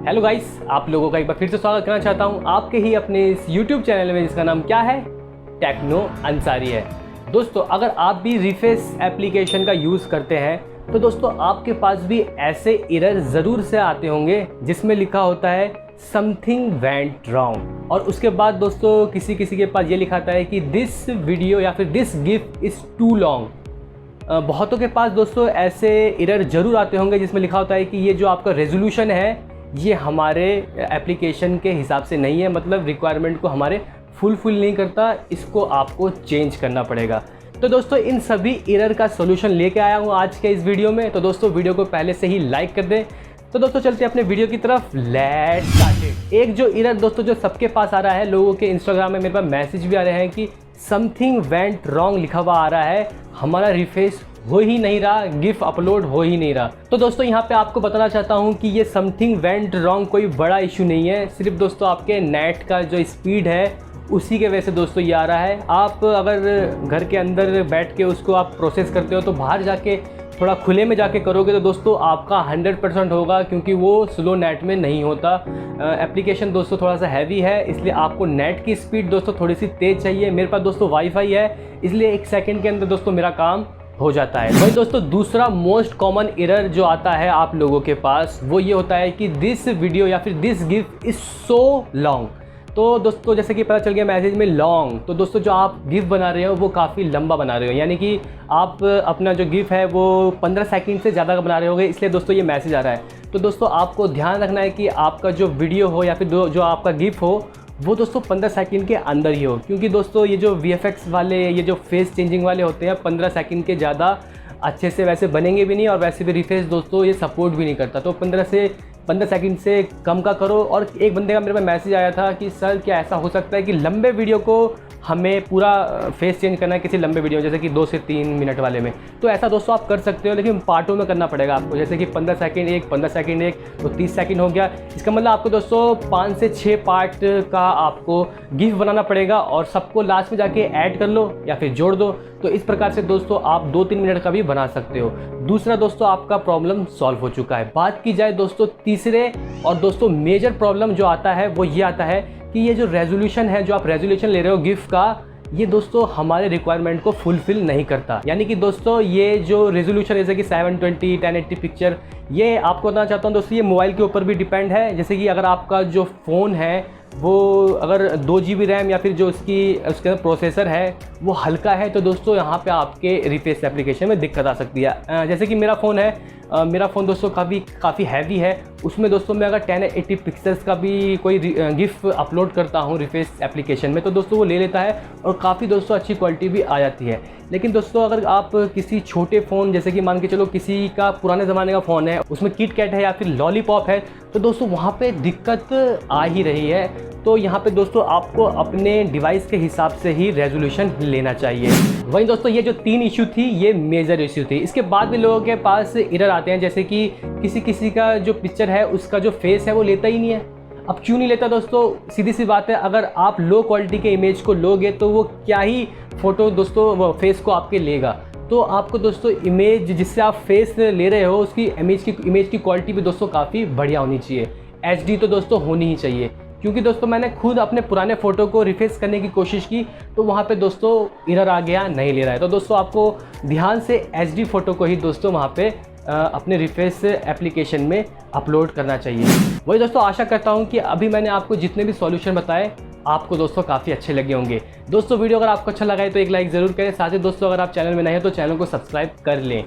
Hello guys, आप लोगों का एक बार फिर से स्वागत करना चाहता हूं आपके ही अपने इस यूट्यूब चैनल में जिसका नाम क्या है, टेक्नो अंसारी है। दोस्तों, अगर आप भी रिफेस एप्लीकेशन का यूज़ करते हैं तो दोस्तों आपके पास भी ऐसे एरर ज़रूर से आते होंगे जिसमें लिखा होता है समथिंग वेंट रॉन्ग, और उसके बाद दोस्तों किसी के पास ये लिखा आता है कि दिस वीडियो या फिर this gift is too long. बहुतों के पास दोस्तों ऐसे एरर ज़रूर आते होंगे जिसमें लिखा होता है कि ये जो आपका रेजोल्यूशन है ये हमारे एप्लीकेशन के हिसाब से नहीं है, मतलब रिक्वायरमेंट को हमारे फुलफिल नहीं करता, इसको आपको चेंज करना पड़ेगा। तो दोस्तों इन सभी एरर का सोल्यूशन लेके आया हूँ आज के इस वीडियो में। तो दोस्तों वीडियो को पहले से ही लाइक कर दें। तो दोस्तों चलते हैं अपने वीडियो की तरफ, लेट्स स्टार्ट। एक जो एरर दोस्तों जो सबके पास आ रहा है, लोगों के इंस्टाग्राम में मेरे पास मैसेज भी आ रहे हैं कि समथिंग वेंट रॉन्ग लिखा हुआ आ रहा है, हमारा रिफ्रेश हो ही नहीं रहा, गिफ अपलोड हो ही नहीं रहा। तो दोस्तों यहाँ पे आपको बताना चाहता हूँ कि ये समथिंग वेंट रॉन्ग कोई बड़ा इशू नहीं है, सिर्फ दोस्तों आपके नेट का जो स्पीड है उसी के वजह से दोस्तों ये आ रहा है। आप अगर घर के अंदर बैठ के उसको आप प्रोसेस करते हो तो बाहर जाके थोड़ा खुले में जाके करोगे तो दोस्तों आपका 100% होगा, क्योंकि वो स्लो नेट में नहीं होता। एप्लीकेशन दोस्तों थोड़ा सा हैवी है, इसलिए आपको नेट की स्पीड दोस्तों थोड़ी सी तेज़ चाहिए। मेरे पास दोस्तों वाईफाई है, इसलिए 1 सेकंड के अंदर दोस्तों मेरा काम हो जाता है। वही दोस्तों दूसरा मोस्ट कॉमन एरर जो आता है आप लोगों के पास वो ये होता है कि दिस वीडियो या फिर this gift is so long. तो दोस्तों जैसे कि पता चल गया मैसेज में लॉन्ग, तो दोस्तों जो आप गिफ्ट बना रहे हो वो काफ़ी लंबा बना रहे हो, यानी कि आप अपना जो गिफ्ट है वो 15 सेकंड से ज़्यादा का बना रहे होगे, इसलिए दोस्तों ये मैसेज आ रहा है। तो दोस्तों आपको ध्यान रखना है कि आपका जो वीडियो हो या फिर जो आपका गिफ्ट हो वो दोस्तों 15 सेकंड के अंदर ही हो, क्योंकि दोस्तों ये जो VFX वाले, ये जो फेस चेंजिंग वाले होते हैं 15 सेकंड के ज़्यादा अच्छे से वैसे बनेंगे भी नहीं, और वैसे भी रिफ्रेश दोस्तों ये सपोर्ट भी नहीं करता। तो 15 सेकंड से कम का करो। और एक बंदे का मेरे पास मैसेज आया था कि सर क्या ऐसा हो सकता है कि लंबे वीडियो को हमें पूरा फेस चेंज करना है किसी लंबे वीडियो जैसे कि 2 से 3 मिनट वाले में। तो ऐसा दोस्तों आप कर सकते हो, लेकिन पार्टों में करना पड़ेगा आपको, जैसे कि 15 सेकंड एक, 15 सेकंड एक, तो 30 सेकंड हो गया। इसका मतलब आपको दोस्तों 5 से 6 पार्ट का आपको गिफ्ट बनाना पड़ेगा, और सबको लास्ट में जाके ऐड कर लो या फिर जोड़ दो। तो इस प्रकार से दोस्तों आप 2-3 मिनट का भी बना सकते हो। दूसरा दोस्तों आपका प्रॉब्लम सॉल्व हो चुका है। बात की जाए दोस्तों तीसरे और दोस्तों मेजर प्रॉब्लम जो आता है वो ये आता है कि ये जो रेजोल्यूशन है, जो आप रेजोल्यूशन ले रहे हो गिफ्ट का, ये दोस्तों हमारे रिक्वायरमेंट को फुलफिल नहीं करता। यानी कि दोस्तों ये जो रेजोल्यूशन जैसे कि 720 1080 पिक्चर, ये आपको बताना चाहता हूँ दोस्तों ये मोबाइल के ऊपर भी डिपेंड है। जैसे कि अगर आपका जो फ़ोन है वो अगर 2 GB रैम या फिर जो उसके अंदर प्रोसेसर है वो हल्का है, तो दोस्तों यहाँ पे आपके रिफ्रेश एप्लीकेशन में दिक्कत आ सकती है। जैसे कि मेरा फ़ोन है, मेरा फ़ोन दोस्तों काफ़ी हैवी है, उसमें दोस्तों मैं अगर 1080 पिक्सल्स का भी कोई गिफ्ट अपलोड करता हूँ रिफ्रेश एप्लीकेशन में तो दोस्तों वो ले लेता है और काफ़ी दोस्तों अच्छी क्वालिटी भी आ जाती है। लेकिन दोस्तों अगर आप किसी छोटे फ़ोन, जैसे कि मान के चलो किसी का पुराने ज़माने का फ़ोन है, उसमें KitKat है या फिर लॉलीपॉप है, तो दोस्तों वहाँ पे दिक्कत आ ही रही है। तो यहाँ पे दोस्तों आपको अपने डिवाइस के हिसाब से ही रेजोल्यूशन लेना चाहिए। वहीं दोस्तों ये जो 3 इशू थी ये मेजर इशू थी। इसके बाद भी लोगों के पास एरर आते हैं, जैसे कि किसी का जो पिक्चर है उसका जो फेस है वो लेता ही नहीं है। अब क्यों नहीं लेता दोस्तों? सीधी सी बात है, अगर आप लो क्वालिटी के इमेज को लोगे तो वो क्या ही फ़ोटो दोस्तों वो फेस को आपके लेगा। तो आपको दोस्तों इमेज जिससे आप फेस ले रहे हो उसकी इमेज की क्वालिटी भी दोस्तों काफ़ी बढ़िया होनी चाहिए। HD तो दोस्तों होनी ही चाहिए, क्योंकि दोस्तों मैंने खुद अपने पुराने फ़ोटो को रिफ्रेश करने की कोशिश की तो वहाँ पे दोस्तों एरर आ गया, नहीं ले रहा है। तो दोस्तों आपको ध्यान से HD फ़ोटो को ही दोस्तों वहाँ पे अपने रिफ्रेश एप्लीकेशन में अपलोड करना चाहिए। वही दोस्तों आशा करता हूँ कि अभी मैंने आपको जितने भी सॉल्यूशन बताए आपको दोस्तों काफ़ी अच्छे लगे होंगे। दोस्तों वीडियो अगर आपको अच्छा लगा है तो एक लाइक ज़रूर करें, साथ ही दोस्तों अगर आप चैनल में नए हैं तो चैनल को सब्सक्राइब कर लें।